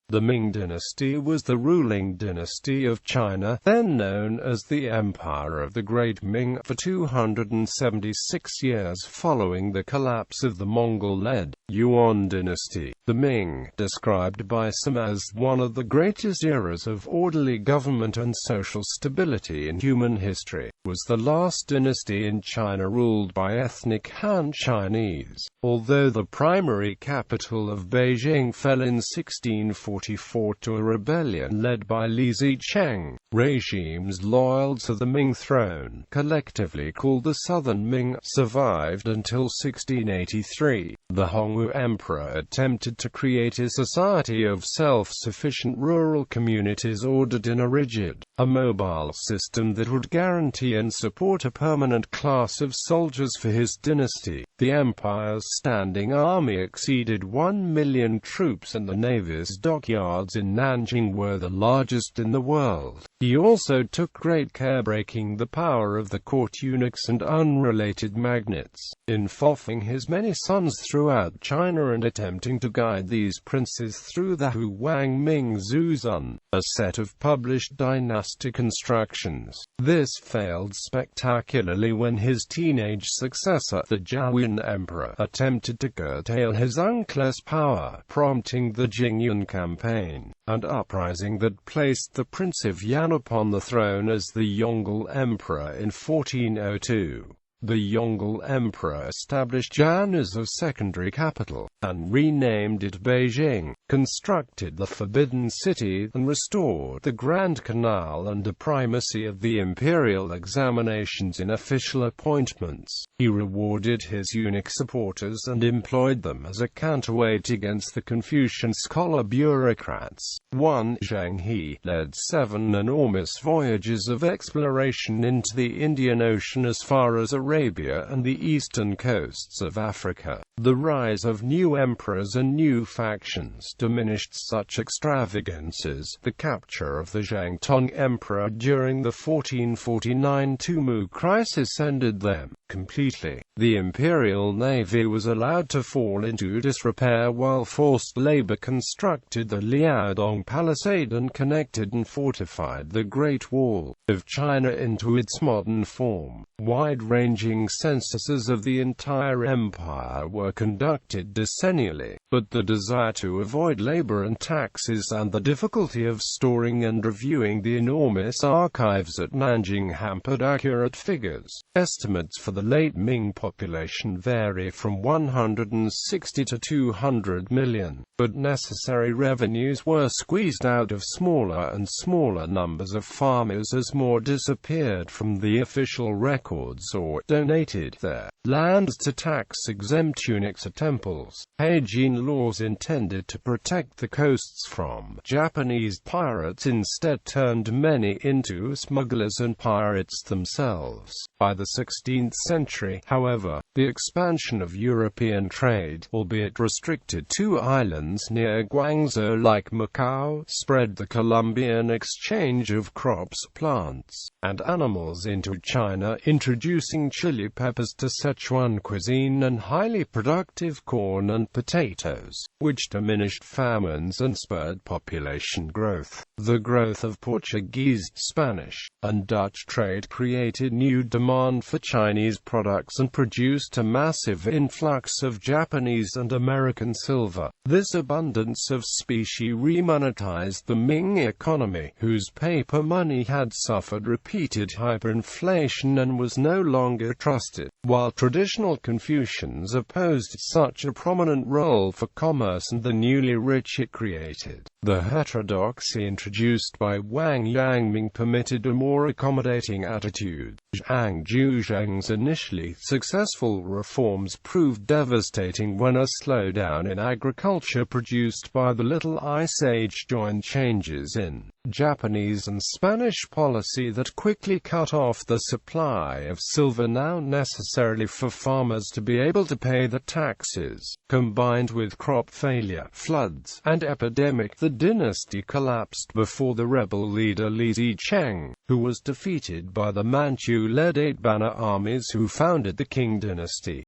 The Ming dynasty was the ruling dynasty of China, then known as the Empire of the Great Ming, for 276 years following the collapse of the Mongol-led Yuan dynasty. The Ming, described by some as one of the greatest eras of orderly government and social stability in human history, was the last dynasty in China ruled by ethnic Han Chinese. Although the primary capital of Beijing fell in 1644 to a rebellion led by Li Zicheng, regimes loyal to the Ming throne, collectively called the Southern Ming, survived until 1683. The Hongwu Emperor attempted to create a society of self-sufficient rural communities ordered in a rigid, immobile system that would guarantee and support a permanent class of soldiers for his dynasty. The empire's standing army exceeded 1 million troops, and the navy's dockyards in Nanjing were the largest in the world. He also took great care breaking the power of the court eunuchs and unrelated magnates, involving his many sons throughout China and attempting to guide these princes through the Wang Ming Zuzun, a set of published dynastic constructions. This failed spectacularly when his teenage successor, the Hongwu Emperor, attempted to curtail his uncle's power, prompting the Jing-Yuan campaign, an uprising that placed the Prince of Yan upon the throne as the Mongol Emperor in 1402. The Mongol Emperor established Yan as a secondary capital, and renamed it Beijing, constructed the Forbidden City, and restored the Grand Canal under primacy of the imperial examinations in official appointments. He rewarded his eunuch supporters and employed them as a counterweight against the Confucian scholar bureaucrats. Zheng He led 7 enormous voyages of exploration into the Indian Ocean as far as Arabia and the eastern coasts of Africa. The rise of new emperors and new factions diminished such extravagances. The capture of the Zhang Tong Emperor during the 1449 Tumu crisis ended them completely. The imperial navy was allowed to fall into disrepair while forced labor constructed the Liaodong Palisade and connected and fortified the Great Wall of China into its modern form. Wide-ranging censuses of the entire empire were conducted decennially, but the desire to avoid labor and taxes and the difficulty of storing and reviewing the enormous archives at Nanjing hampered accurate figures. Estimates for the late Ming population vary from 160 to 200 million, but necessary revenues were squeezed out of smaller and smaller numbers of farmers as more disappeared from the official records or donated their lands to tax-exempt eunuchs or temples. Hygiene laws intended to protect the coasts from Japanese pirates instead turned many into smugglers and pirates themselves. By the 16th century, however, the expansion of European trade, albeit restricted to islands near Guangzhou like Macau, spread the Columbian exchange of crops, plants, and animals into China, introducing chili peppers to Sichuan cuisine and highly productive corn and potatoes, which diminished famines and spurred population growth. The growth of Portuguese, Spanish, and Dutch trade created new demand for Chinese products and produced a massive influx of Japanese and American silver. This abundance of specie remonetized the Ming economy, whose paper money had suffered repeated hyperinflation and was no longer trusted. While traditional Confucians opposed such a prominent role for commerce and the newly rich it created, the heterodoxy introduced by Wang Yangming permitted a more accommodating attitude. Zhang Zheng's initially successful reforms proved devastating when a slowdown in agriculture produced by the Little Ice Age joined changes in Japanese and Spanish policy that quickly cut off the supply of silver now necessarily for farmers to be able to pay the taxes. Combined with crop failure, floods, and epidemic, the dynasty collapsed before the rebel leader Li Zicheng, who was defeated by the Manchu-led 8 banner armies who founded the Qing dynasty.